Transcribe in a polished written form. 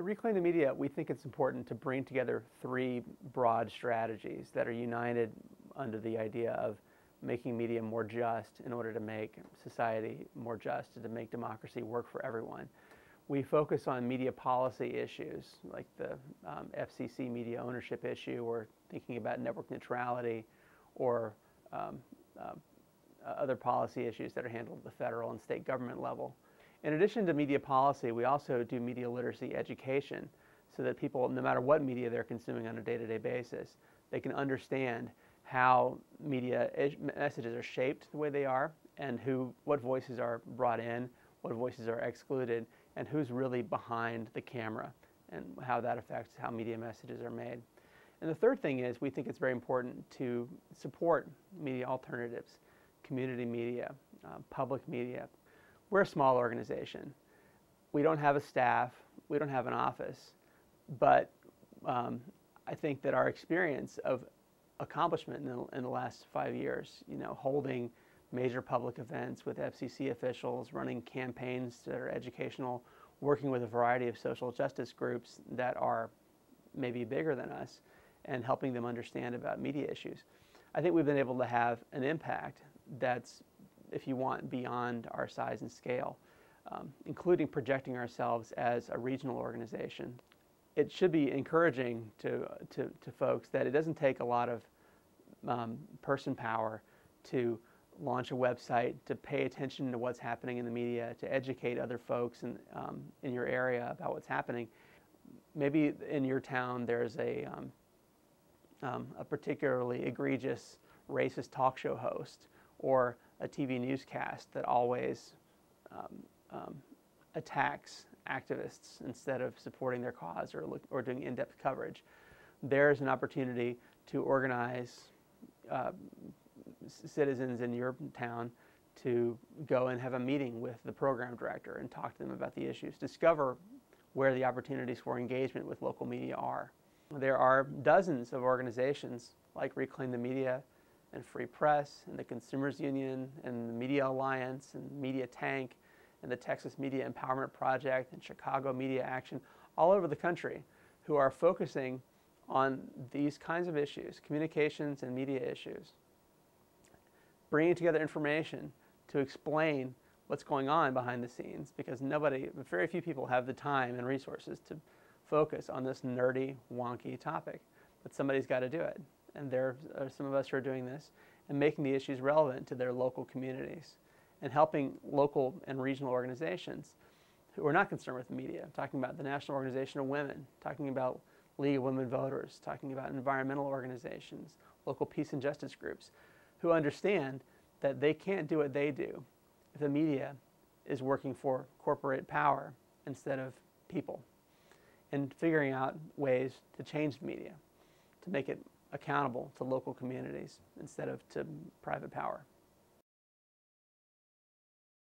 At Reclaim the Media, we think it's important to bring together three broad strategies that are united under the idea of making media more just in order to make society more just and to make democracy work for everyone. We focus on media policy issues like the FCC media ownership issue, or thinking about network neutrality, or other policy issues that are handled at the federal and state government level. In addition to media policy, we also do media literacy education so that people, no matter what media they're consuming on a day-to-day basis, they can understand how media messages are shaped the way they are, and what voices are brought in, what voices are excluded, and who's really behind the camera, and how that affects how media messages are made. And the third thing is, we think it's very important to support media alternatives, community media, public media. We're a small organization. We don't have a staff, we don't have an office, but I think that our experience of accomplishment in the last 5 years, holding major public events with FCC officials, running campaigns that are educational, working with a variety of social justice groups that are maybe bigger than us, and helping them understand about media issues. I think we've been able to have an impact that's, if you want, beyond our size and scale, including projecting ourselves as a regional organization. It should be encouraging to folks that it doesn't take a lot of person power to launch a website, to pay attention to what's happening in the media, to educate other folks in your area about what's happening. Maybe in your town there's a particularly egregious racist talk show host, or a TV newscast that always attacks activists instead of supporting their cause or doing in-depth coverage. There's an opportunity to organize citizens in your town to go and have a meeting with the program director and talk to them about the issues. Discover where the opportunities for engagement with local media are. There are dozens of organizations like Reclaim the Media and Free Press and the Consumers Union and the Media Alliance and Media Tank and the Texas Media Empowerment Project and Chicago Media Action, all over the country, who are focusing on these kinds of issues, communications and media issues, bringing together information to explain what's going on behind the scenes, because very few people have the time and resources to focus on this nerdy, wonky topic. But somebody's got to do it. And there are some of us who are doing this and making the issues relevant to their local communities and helping local and regional organizations who are not concerned with the media, talking about the National Organization of Women, talking about League of Women Voters, talking about environmental organizations, local peace and justice groups, who understand that they can't do what they do if the media is working for corporate power instead of people, and figuring out ways to change the media, to make it accountable to local communities instead of to private power.